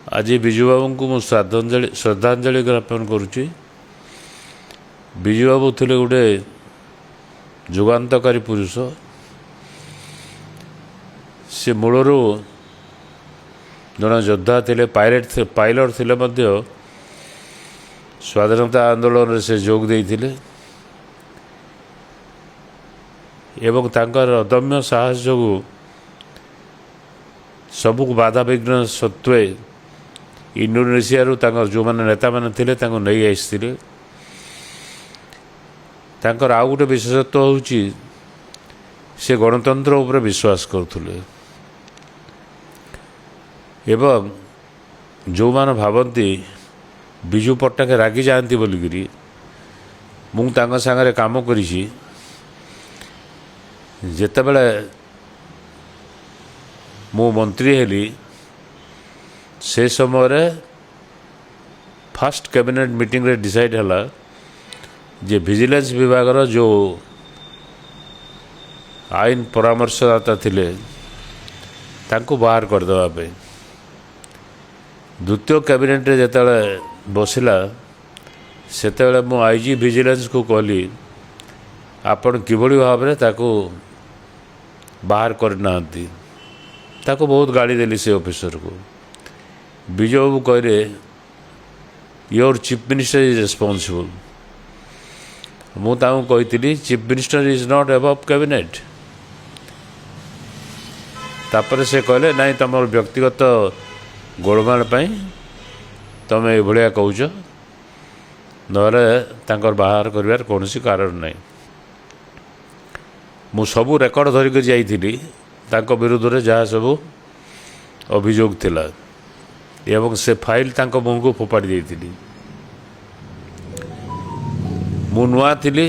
आज विजु बाबू को मुझे श्रद्धांजलि ज्ञापन करुच्ची। विजु बाबू थे गोटे जुगान्तकारी पुरुष। से मूलर जड़े योद्धा थे, पायलट थे, स्वाधीनता आंदोलन से जोग देते एवं तांकर अदम्य साहस जो सबू बाधा विघ्न सत्वे इंडोनेशिया जो मैंने नेता मैंने थे नहीं आसते। तांकर आउ गोटे विशेषत्व होची से गणतंत्र उपर विश्वास करुले एवं जो माने भावती विजु पट्टनायक रागी जाती बोलिकी मुझे सांगे काम करी। जेतेबेले मु मंत्री हेली से समय फास्ट कैबिनेट मीटिंग रे डिसाइड हला जे विजिलेंस विभाग जो आईन परामर्शदाता थिले तांको बाहर करदेवाई। द्वितीय कैबिनेट रे जेतेबेले बसिला सेतेबेले मु आईजी विजिलेंस को कहली आपण किभली भाव में ताको बाहर करना ताको बहुत गाड़ी देली से ऑफिसर को। विजय बाबू कहले your chief minister is responsible. मुझे कही chief minister is not above cabinet. तापर से कहले नाई तुम व्यक्तिगत गोलमाल तुम ये भाया कौच ना बाहर कर कौन कारण नहीं। मु सबू रेकर्ड धरिक जाइली विरुद्ध रे जहाँ सबू अभियोग थिला एवं से फाइल तांको मुँह को फोपाड़ी देइथिली। मु नुआ थिली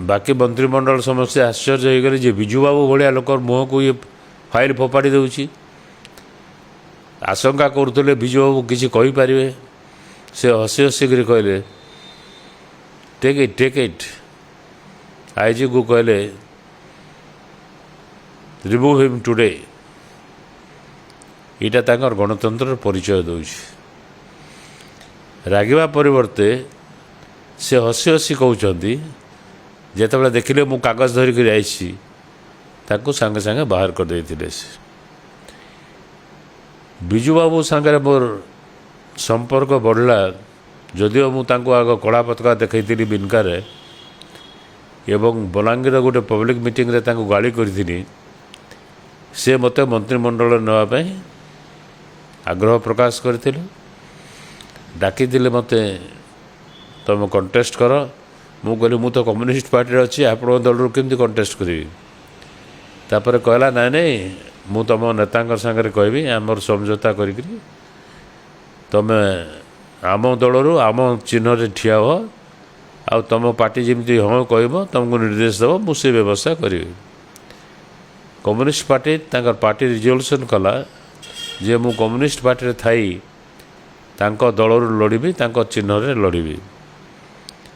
बाकी मंत्रिमंडल समस्या आश्चर्य हो गले जे विजु बाबू भाया लोक मुँह को ये फाइल फोपाड़ी दउची। आशंका करुले विजु बाबू किसी कहि पारिबे। से हसी हसी कर कहले टेक इट। आईजी को कहले रिमूव हिम टुडे। इटा तांकर गणतंत्र परिचय दउछि। रागिबा परिवर्ते से हसी हसी कहउछंती जेतेबेले देखिले मु कागज धरिक आइछि ताको संगे संगे बाहर कर देथिले। विजु बाबू संगे मोर संपर्क बढ़ला जदिओ मु तांको आग कड़ा पताका देखैथिली बिनकारे एवं बलांगीर गोटे पब्लिक मीटिंग रे तांको गाली करथिनी। से मते मंत्रिमंडल नापी आग्रह प्रकाश करते डाकी मते तुम कंटेस्ट कर। मु कहली मु तो कम्युनिस्ट पार्टी अच्छी आप दल केमती कंटेस्ट करी। तापर कहला नाई नाई मु तुम नेता सागर कहबी आमर समझौता करी तुम आम दलरू आम चिन्ह रे ठिया हो आ तुम पार्टी जमी हाँ कह तुमको निर्देश देव मुझे व्यवस्था करी। कम्युनिस्ट पार्टी तांकर पार्टी रिजोल्यूशन कला जे मु कम्युनिस्ट पार्टी रे थाई तांको दलरू लड़बी तांको चिन्ह रे लड़बी।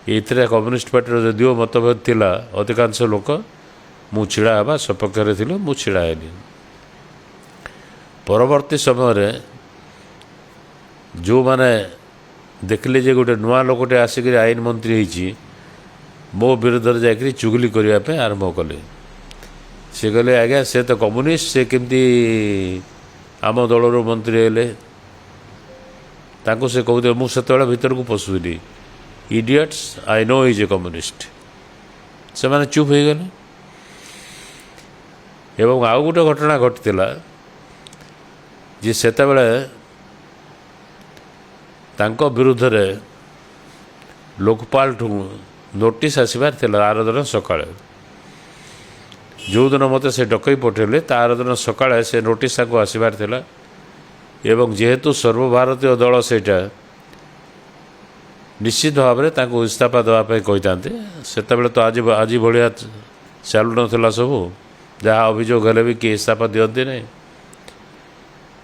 ये कम्युनिस्ट पार्टी जदिओ मतभेद थिला अधिकांश लोक मु छिड़ा हवा सपक्ष रे थिले मु छिड़ा हेली। परवर्ती समय जो माने देखले जे गोटे नुआ लोकटे आसिक आईन मंत्री होइछि मो विरुद्ध जाकरी चुगली करने आरंभ कले। से कहले आज्ञा से तो कम्युनिस्ट से केमती आम दलर मंत्री हेले तांको से कहते मुझे भीतर को पशुली idiots I know is a communist. से माने चुप हो गले। एवं आउ गोटे घटना घटीला जे सेतेबेले तांको विरुद्ध रे लोकपाल ठू नोटिस आसबार थिला। आर दिन सकाळे जो दिन मत से डकई पठेले तार दिन सकाळे से नोटिस आसबार थिला एवं जेहेतु सर्वभारतीय दल सेटा निश्चित भाव में तांको इस्तीफा देवाई कही सेतेबेले तो आज भाया चलु ना सबू जहाँ अभियोग हेले भी किए इस्तीफा दिखती नहीं।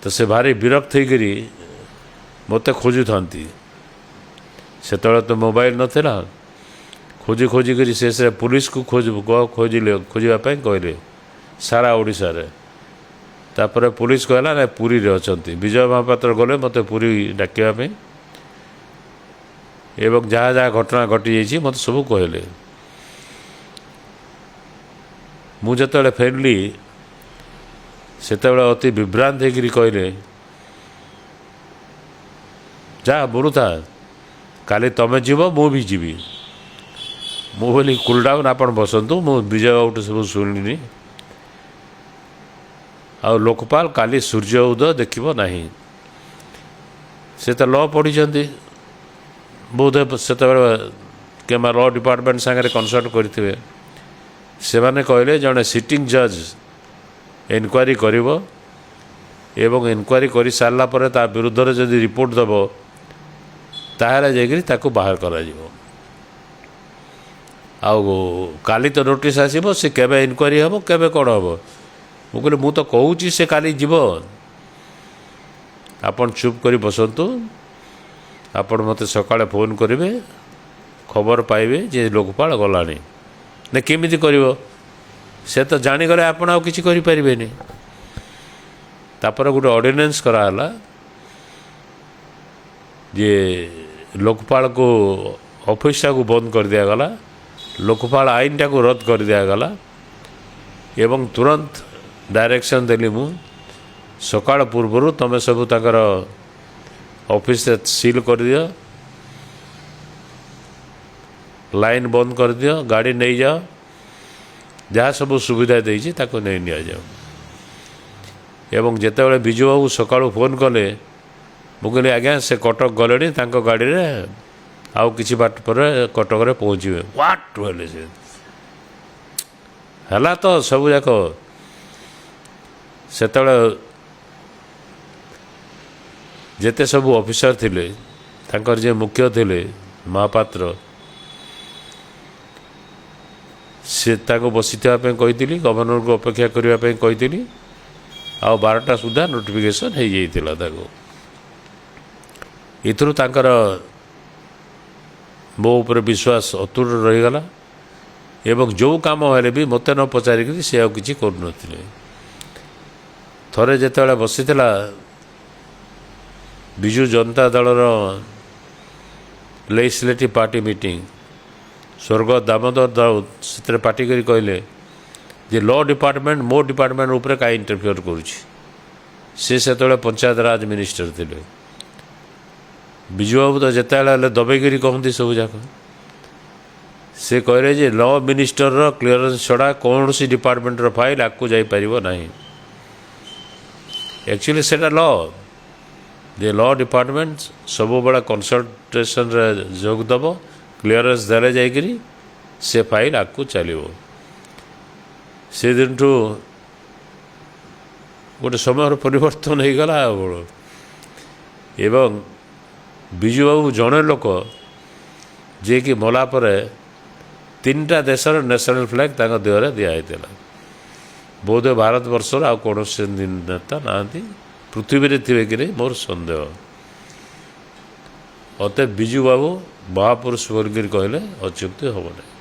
तो से भारी विरक्त होकरी मत खोजु था। से तो मोबाइल नाला खोजी खोजिक शेष पुलिस को खोजापी कहले सारा ओडिशा रे। ତାପରେ ପୁଲିସ କହିଲା ନା ପୁରୀରେ ଅଛନ୍ତି। ବିଜୟ ମହାପାତ୍ର ଗଲେ ମୋତେ ପୁରୀ ଡାକିବା ପାଇଁ ଏବଂ ଯାହା ଯାହା ଘଟଣା ଘଟିଯାଇଛି ମୋତେ ସବୁ କହିଲେ। ମୁଁ ଯେତେବେଳେ ଫେରିଲି ସେତେବେଳେ ଅତି ବିଭ୍ରାନ୍ତ ହେଇକରି କହିଲେ, ଯାହା ବୁଲୁଥା, କାଲି ତମେ ଯିବ ମୁଁ ବି ଯିବି। ମୁଁ ବୋଲି କୁଲ୍ ଡାଉନ୍, ଆପଣ ବସନ୍ତୁ, ମୁଁ ବିଜୟ ବାବୁଠୁ ସବୁ ଶୁଣିନି। ଆଉ ଲୋକପାଳ କାଲି ସୂର୍ଯ୍ୟ ଉଦୟ ଦେଖିବ ନାହିଁ। ସେ ତ ଲ ପଢ଼ିଛନ୍ତି, ବୋଧେ ସେତେବେଳେ କିମ୍ବା ଲ ଡିପାର୍ଟମେଣ୍ଟ ସାଙ୍ଗରେ କନସଲ୍ଟ କରିଥିବେ। ସେମାନେ କହିଲେ ଜଣେ ସିଟିଂ ଜଜ୍ ଇନକ୍ୱାରି କରିବ ଏବଂ ଇନକ୍ୱାରି କରିସାରିଲା ପରେ ତା ବିରୁଦ୍ଧରେ ଯଦି ରିପୋର୍ଟ ଦେବ ତାହେଲେ ଯାଇକରି ତାକୁ ବାହାର କରାଯିବ। ଆଉ କାଲି ତ ନୋଟିସ୍ ଆସିବ, ସେ କେବେ ଇନକ୍ୱାରି ହେବ, କେବେ କ'ଣ ହେବ। ମୁଁ କହିଲି ମୁଁ ତ କହୁଛି ସେ କାଲି ଯିବ, ଆପଣ ଚୁପ୍ କରି ବସନ୍ତୁ। ଆପଣ ମୋତେ ସକାଳେ ଫୋନ୍ କରିବେ, ଖବର ପାଇବେ ଯେ ଲୋକପାଳ ଗଲାଣି। ନା କେମିତି କରିବ, ସେ ତ ଜାଣିଗଲେ ଆପଣ ଆଉ କିଛି କରିପାରିବେନି। ତାପରେ ଗୋଟେ ଅର୍ଡ଼ିନାନ୍ସ କରାହେଲା ଯେ ଲୋକପାଳକୁ ଅଫିସଟାକୁ ବନ୍ଦ କରିଦିଆଗଲା, ଲୋକପାଳ ଆଇନଟାକୁ ରଦ୍ଦ କରିଦିଆଗଲା ଏବଂ ତୁରନ୍ତ ଡାଇରେକ୍ସନ୍ ଦେଲି ମୁଁ, ସକାଳ ପୂର୍ବରୁ ତୁମେ ସବୁ ତାଙ୍କର ଅଫିସରେ ସିଲ୍ କରିଦିଅ, ଲାଇନ୍ ବନ୍ଦ କରିଦିଅ, ଗାଡ଼ି ନେଇଯାଅ, ଯାହା ସବୁ ସୁବିଧା ଦେଇଛି ତାକୁ ନେଇ ନିଆଯାଉ। ଏବଂ ଯେତେବେଳେ ବିଜୁବାବୁ ସକାଳୁ ଫୋନ୍ କଲେ, ମୁଁ କହିଲି ଆଜ୍ଞା ସେ କଟକ ଗଲେଣି, ତାଙ୍କ ଗାଡ଼ିରେ ଆଉ କିଛି ବାଟ ପରେ କଟକରେ ପହଞ୍ଚିବେ। ହ୍ୱାଟ୍ କହିଲେ ସେ, ହେଲା ତ ସବୁଯାକ। ସେତେବେଳେ ଯେତେ ସବୁ ଅଫିସର ଥିଲେ, ତାଙ୍କର ଯିଏ ମୁଖ୍ୟ ଥିଲେ ମହାପାତ୍ର, ସେ ତାଙ୍କୁ ବସିଥିବା ପାଇଁ କହିଥିଲି, ଗଭର୍ଣ୍ଣରଙ୍କୁ ଅପେକ୍ଷା କରିବା ପାଇଁ କହିଥିଲି। ଆଉ 12ଟା ସୁଦ୍ଧା ନୋଟିଫିକେସନ୍ ହେଇଯାଇଥିଲା ତାକୁ। ଏଥିରୁ ତାଙ୍କର ମୋ ଉପରେ ବିଶ୍ୱାସ ଅତୁଟ ରହିଗଲା ଏବଂ ଯେଉଁ କାମ ହେଲେ ବି ମୋତେ ନ ପଚାରିକିରି ସେ ଆଉ କିଛି କରୁନଥିଲେ। ଥରେ ଯେତେବେଳେ ବସିଥିଲା ବିଜୁ ଜନତା ଦଳର ଲେଜିସ୍ଲେଟିଭ୍ ପାର୍ଟି ମିଟିଂ, ସ୍ୱର୍ଗତ ଦାମୋଦର ରାଉତ ସେଥିରେ ପାର୍ଟି କରି କହିଲେ ଯେ ଲ ଡିପାର୍ଟମେଣ୍ଟ ମୋ ଡିପାର୍ଟମେଣ୍ଟ ଉପରେ କାହିଁ ଇଣ୍ଟରଫିୟର କରୁଛି। ସେ ସେତେବେଳେ ପଞ୍ଚାୟତ ରାଜ ମିନିଷ୍ଟର ଥିଲେ। ବିଜୁବାବୁ ତ ଯେତେବେଳେ ହେଲେ ଦବେଇକିରି କହନ୍ତି ସବୁଯାକ। ସେ କହିଲେ ଯେ ଲ ମିନିଷ୍ଟରର କ୍ଲିୟରେନ୍ସ ଛଡ଼ା କୌଣସି ଡିପାର୍ଟମେଣ୍ଟର ଫାଇଲ୍ ଆଗକୁ ଯାଇପାରିବ ନାହିଁ। ଆକ୍ଚୁଆଲି ସେଇଟା ଲ, ଯେ ଲ ଡିପାର୍ଟମେଣ୍ଟ ସବୁବେଳେ କନସଲଟେସନରେ ଯୋଗ ଦେବ, କ୍ଲିୟରେନ୍ସ ଦେଲେ ଯାଇକରି ସେ ଫାଇଲ୍ ଆଗକୁ ଚାଲିବ। ସେଦିନଠୁ ଗୋଟେ ସମୟର ପରିବର୍ତ୍ତନ ହେଇଗଲା ଆଉ। ଏବଂ ବିଜୁବାବୁ ଜଣେ ଲୋକ ଯିଏକି ମଲା ପରେ 3ଟା ଦେଶର ନ୍ୟାସନାଲ୍ ଫ୍ଲାଗ୍ ତାଙ୍କ ଦେହରେ ଦିଆହେଇଥିଲା। ବୋଧହୁଏ ଭାରତବର୍ଷର ଆଉ କୌଣସି ନେତା ନାହାନ୍ତି, ପୃଥିବୀରେ ଥିବେ କି ନାହିଁ ମୋର ସନ୍ଦେହ। ଅତଏବ ବିଜୁବାବୁ ମହାପୁରୁଷ ବୋଲିକିରି କହିଲେ ଅତ୍ୟୁକ୍ତି ହେବ ନାହିଁ।